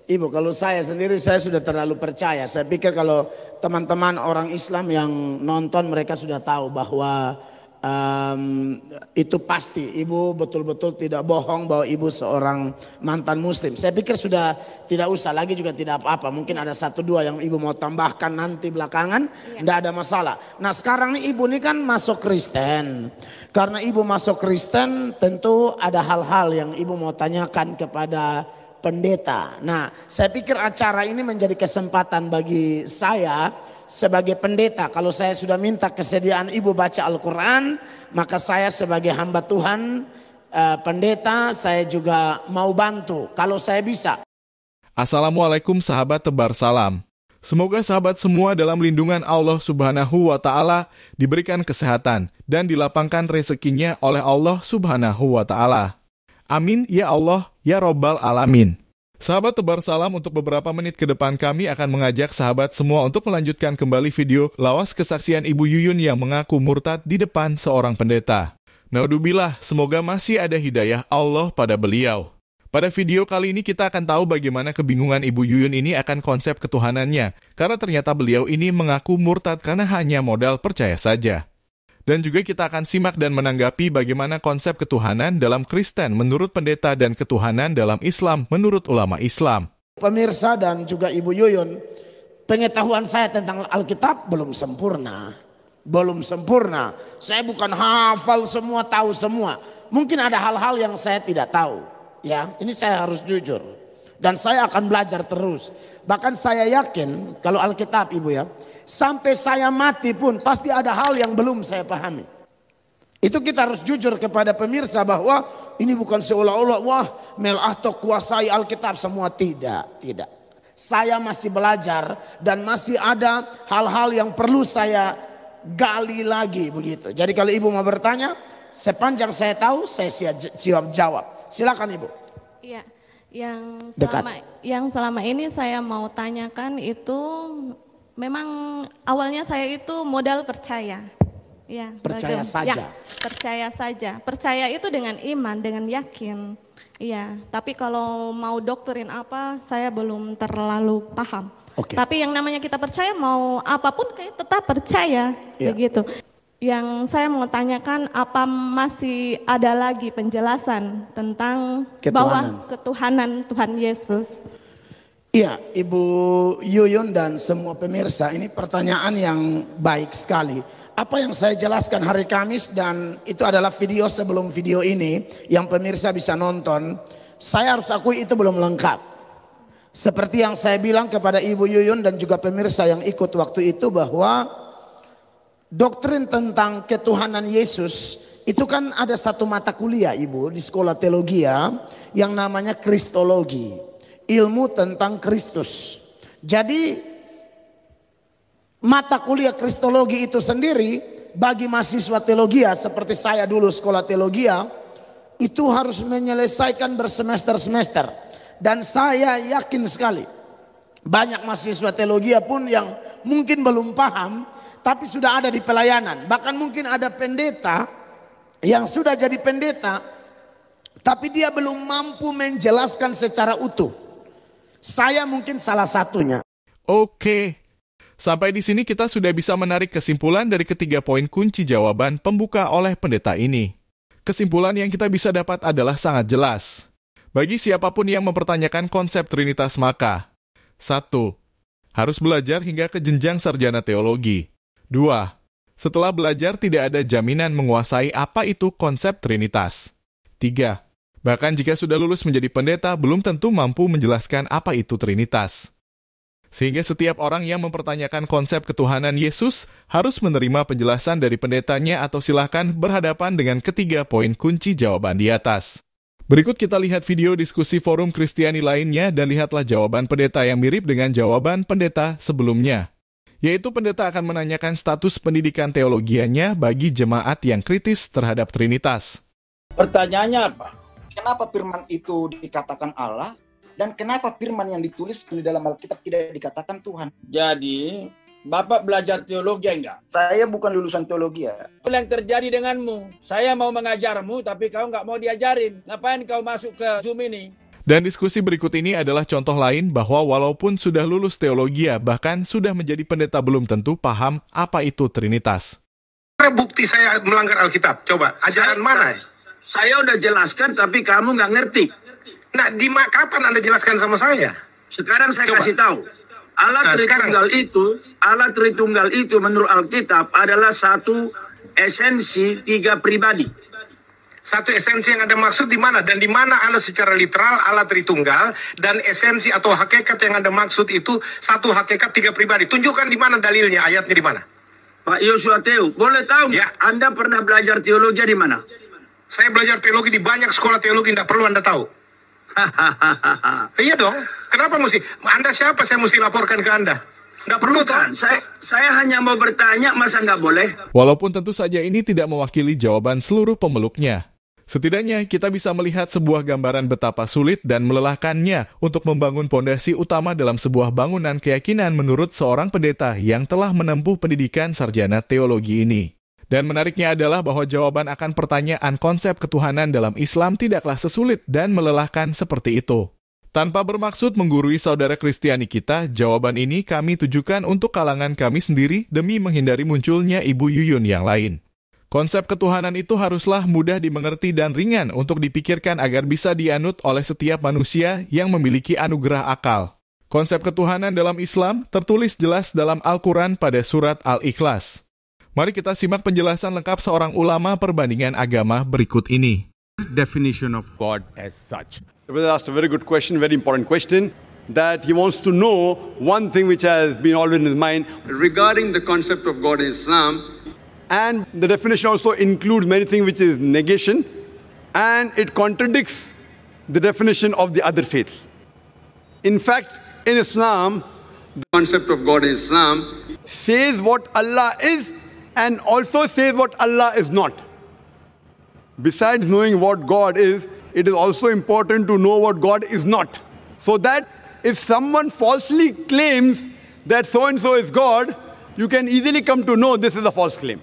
Ibu, kalau saya sendiri saya sudah terlalu percaya. Saya pikir kalau teman-teman orang Islam yang nonton mereka sudah tahu bahwa itu pasti ibu betul-betul tidak bohong bahwa ibu seorang mantan muslim. Saya pikir sudah tidak usah lagi, juga tidak apa-apa. Mungkin ada satu dua yang ibu mau tambahkan nanti belakangan, tidak ada masalah. Nah sekarang nih ibu ini kan masuk Kristen. Karena ibu masuk Kristen tentu ada hal-hal yang ibu mau tanyakan kepada pendeta. Nah, saya pikir acara ini menjadi kesempatan bagi saya sebagai pendeta. Kalau saya sudah minta kesediaan ibu baca Al-Quran, maka saya sebagai hamba Tuhan, pendeta, saya juga mau bantu kalau saya bisa. Assalamualaikum sahabat Tebar Salam. Semoga sahabat semua dalam lindungan Allah Subhanahu wa Ta'ala diberikan kesehatan dan dilapangkan rezekinya oleh Allah Subhanahu wa Ta'ala. Amin ya Allah ya Robbal Alamin. Sahabat Tebar Salam, untuk beberapa menit ke depan kami akan mengajak sahabat semua untuk melanjutkan kembali video lawas kesaksian Ibu Yuyun yang mengaku murtad di depan seorang pendeta. Naudzubillah, semoga masih ada hidayah Allah pada beliau. Pada video kali ini kita akan tahu bagaimana kebingungan Ibu Yuyun ini akan konsep ketuhanannya, karena ternyata beliau ini mengaku murtad karena hanya modal percaya saja. Dan juga kita akan simak dan menanggapi bagaimana konsep ketuhanan dalam Kristen menurut pendeta dan ketuhanan dalam Islam menurut ulama Islam. Pemirsa dan juga Ibu Yuyun, pengetahuan saya tentang Alkitab belum sempurna. Belum sempurna. Saya bukan hafal semua, tahu semua. Mungkin ada hal-hal yang saya tidak tahu. Ya, ini saya harus jujur. Dan saya akan belajar terus. Bahkan saya yakin kalau Alkitab Ibu ya, sampai saya mati pun pasti ada hal yang belum saya pahami. Itu kita harus jujur kepada pemirsa bahwa ini bukan seolah-olah wah Mel-Ahto kuasai Alkitab semua, tidak. Saya masih belajar dan masih ada hal-hal yang perlu saya gali lagi begitu. Jadi kalau Ibu mau bertanya, sepanjang saya tahu saya siap jawab. Silakan Ibu. Iya. Yang selama ini saya mau tanyakan itu memang awalnya saya itu modal percaya. Ya, percaya saja. Ya, percaya saja. Percaya itu dengan iman, dengan yakin. Iya, tapi kalau mau doktrin apa saya belum terlalu paham. Okay. Tapi yang namanya kita percaya mau apapun kayak tetap percaya, begitu. Yang saya mau tanyakan, apa masih ada lagi penjelasan tentang bahwa ketuhanan Tuhan Yesus? Iya, Ibu Yuyun dan semua pemirsa, ini pertanyaan yang baik sekali. Apa yang saya jelaskan hari Kamis dan itu adalah video sebelum video ini yang pemirsa bisa nonton, saya harus akui itu belum lengkap. Seperti yang saya bilang kepada Ibu Yuyun dan juga pemirsa yang ikut waktu itu bahwa doktrin tentang ketuhanan Yesus itu kan ada satu mata kuliah Ibu di sekolah teologi yang namanya Kristologi, ilmu tentang Kristus. Jadi mata kuliah Kristologi itu sendiri bagi mahasiswa teologi seperti saya dulu sekolah teologi itu harus menyelesaikan bersemester-semester. Dan saya yakin sekali banyak mahasiswa teologi pun yang mungkin belum paham tapi sudah ada di pelayanan. Bahkan mungkin ada pendeta yang sudah jadi pendeta tapi dia belum mampu menjelaskan secara utuh. Saya mungkin salah satunya. Oke. Sampai di sini kita sudah bisa menarik kesimpulan dari ketiga poin kunci jawaban pembuka oleh pendeta ini. Kesimpulan yang kita bisa dapat adalah sangat jelas. Bagi siapapun yang mempertanyakan konsep Trinitas maka 1. Harus belajar hingga ke jenjang sarjana teologi. 2. Setelah belajar tidak ada jaminan menguasai apa itu konsep Trinitas. 3. Bahkan jika sudah lulus menjadi pendeta belum tentu mampu menjelaskan apa itu Trinitas. Sehingga setiap orang yang mempertanyakan konsep ketuhanan Yesus harus menerima penjelasan dari pendetanya atau silahkan berhadapan dengan ketiga poin kunci jawaban di atas. Berikut kita lihat video diskusi forum Kristiani lainnya dan lihatlah jawaban pendeta yang mirip dengan jawaban pendeta sebelumnya. Yaitu pendeta akan menanyakan status pendidikan teologianya bagi jemaat yang kritis terhadap Trinitas. Pertanyaannya apa? Kenapa firman itu dikatakan Allah dan kenapa firman yang ditulis di dalam Alkitab tidak dikatakan Tuhan? Jadi, Bapak belajar teologi enggak? Saya bukan lulusan teologi ya. Apa yang terjadi denganmu? Saya mau mengajarmu, tapi kau nggak mau diajarin. Ngapain kau masuk ke Zoom ini? Dan diskusi berikut ini adalah contoh lain bahwa walaupun sudah lulus teologi, bahkan sudah menjadi pendeta, belum tentu paham apa itu Trinitas. Bukti saya melanggar Alkitab? Coba, ajaran mana? Saya udah jelaskan tapi kamu nggak ngerti. Nah, kapan Anda jelaskan sama saya? Sekarang saya Coba. kasih tahu. Allah Tritunggal itu menurut Alkitab adalah satu esensi tiga pribadi. Satu esensi yang ada maksud di mana? Dan di mana Allah secara literal Allah Tritunggal, dan esensi atau hakikat yang ada maksud itu satu hakikat tiga pribadi. Tunjukkan di mana dalilnya, ayatnya di mana? Pak Yosua Teo, boleh tahu nggak? Ya. Anda pernah belajar teologi di mana? Saya belajar teologi di banyak sekolah teologi, tidak perlu Anda tahu. Iya dong. Kenapa mesti? Anda siapa saya mesti laporkan ke Anda? Nggak perlu Bukan, saya hanya mau bertanya, masa nggak boleh? Walaupun tentu saja ini tidak mewakili jawaban seluruh pemeluknya. Setidaknya kita bisa melihat sebuah gambaran betapa sulit dan melelahkannya untuk membangun pondasi utama dalam sebuah bangunan keyakinan menurut seorang pendeta yang telah menempuh pendidikan sarjana teologi ini. Dan menariknya adalah bahwa jawaban akan pertanyaan konsep ketuhanan dalam Islam tidaklah sesulit dan melelahkan seperti itu. Tanpa bermaksud menggurui saudara Kristiani kita, jawaban ini kami tujukan untuk kalangan kami sendiri demi menghindari munculnya Ibu Yuyun yang lain. Konsep ketuhanan itu haruslah mudah dimengerti dan ringan untuk dipikirkan agar bisa dianut oleh setiap manusia yang memiliki anugerah akal. Konsep ketuhanan dalam Islam tertulis jelas dalam Al-Quran pada surat Al-Ikhlas. Mari kita simak penjelasan lengkap seorang ulama perbandingan agama berikut ini. Definition of God as such. The brother asked a very good question, very important question, that he wants to know one thing which has been always in his mind regarding the concept of God in Islam. And the definition also includes many things which is negation, and it contradicts the definition of the other faiths. In fact, in Islam, the concept of God in Islam says what Allah is and also says what Allah is not. Besides knowing what God is, it is also important to know what God is not. So that if someone falsely claims that so-and-so is God, you can easily come to know this is a false claim.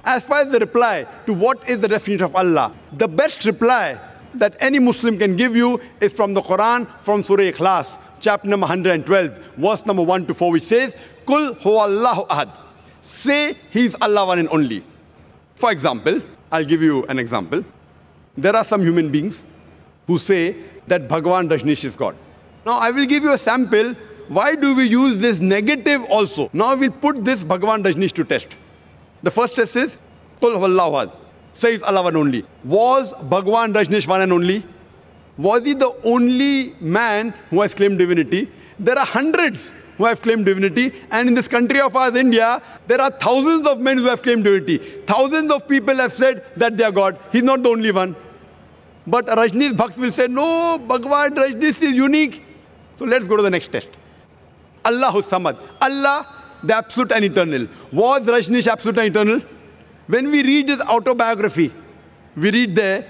As far as the reply to what is the definition of Allah, the best reply that any Muslim can give you is from the Quran, from Surah Ikhlas, chapter number 112, verse number 1 to 4, which says, Kul huwallahu ahad. Say He is Allah one and only. For example, I'll give you an example. There are some human beings who say that Bhagavan Rajneesh is God. Now I will give you a sample. Why do we use this negative also? Now we'll put this Bhagavan Rajneesh to test. The first test is, Qul huwallahu ahad. Says Allah one only. Was Bhagavan Rajneesh one and only? Was he the only man who has claimed divinity? There are hundreds who have claimed divinity, and in this country of ours, India, there are thousands of men who have claimed divinity. Thousands of people have said that they are God. He's not the only one. But Rajneesh Bhakt will say, no, Bhagavan Rajneesh is unique. So let's go to the next test. Allahu Samad. Allah, the absolute and eternal. Was Rajneesh absolute and eternal? When we read his autobiography, we read there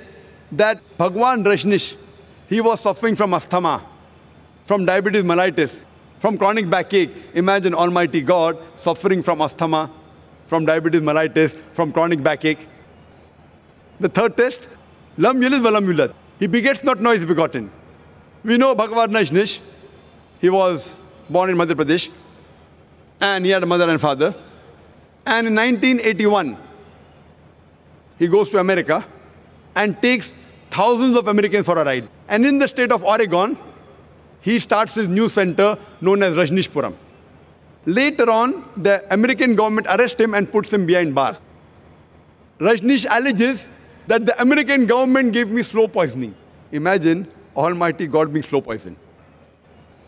that Bhagavan Rajneesh, he was suffering from asthma, from diabetes mellitus, from chronic backache. Imagine Almighty God suffering from asthma, from diabetes mellitus, from chronic backache. The third test, Lam yalid wa lam yulad. He begets not, nor is begotten. We know Bhagavan Rajneesh, he was born in Madhya Pradesh, and he had a mother and father. And in 1981, he goes to America and takes thousands of Americans for a ride. And in the state of Oregon, he starts his new center known as Rajneeshpuram. Later on, the American government arrests him and puts him behind bars. Rajneesh alleges that the American government gave me slow poisoning. Imagine Almighty God being slow poisoned.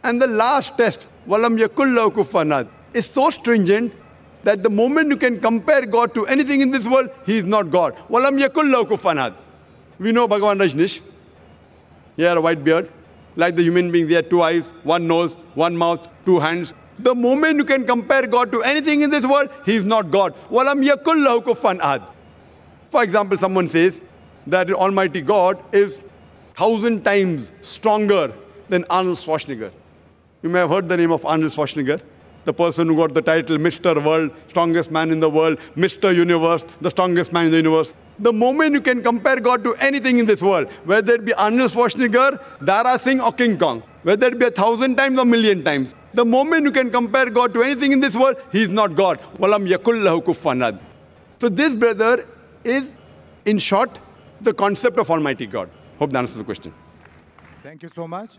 And the last test, Walam Yakullahu Kufanad, is so stringent that the moment you can compare God to anything in this world, He is not God. Walam Yakullahu Kufanad. We know Bhagavan Rajneesh. He had a white beard. Like the human being, he had 2 eyes, 1 nose, 1 mouth, 2 hands. The moment you can compare God to anything in this world, He is not God. Walam Yakullahu Kufanad. For example, someone says that Almighty God is 1,000 times stronger than Arnold Schwarzenegger. You may have heard the name of Arnold Schwarzenegger, the person who got the title Mr. World, strongest man in the world, Mr. Universe, the strongest man in the universe. The moment you can compare God to anything in this world, whether it be Arnold Schwarzenegger, Dara Singh or King Kong, whether it be 1,000 times or 1,000,000 times, the moment you can compare God to anything in this world, He is not God. Walam yakul lahu kufuwan ahad. So this, brother, is, in short, the concept of Almighty God. Hope that answers the question. Thank you so much.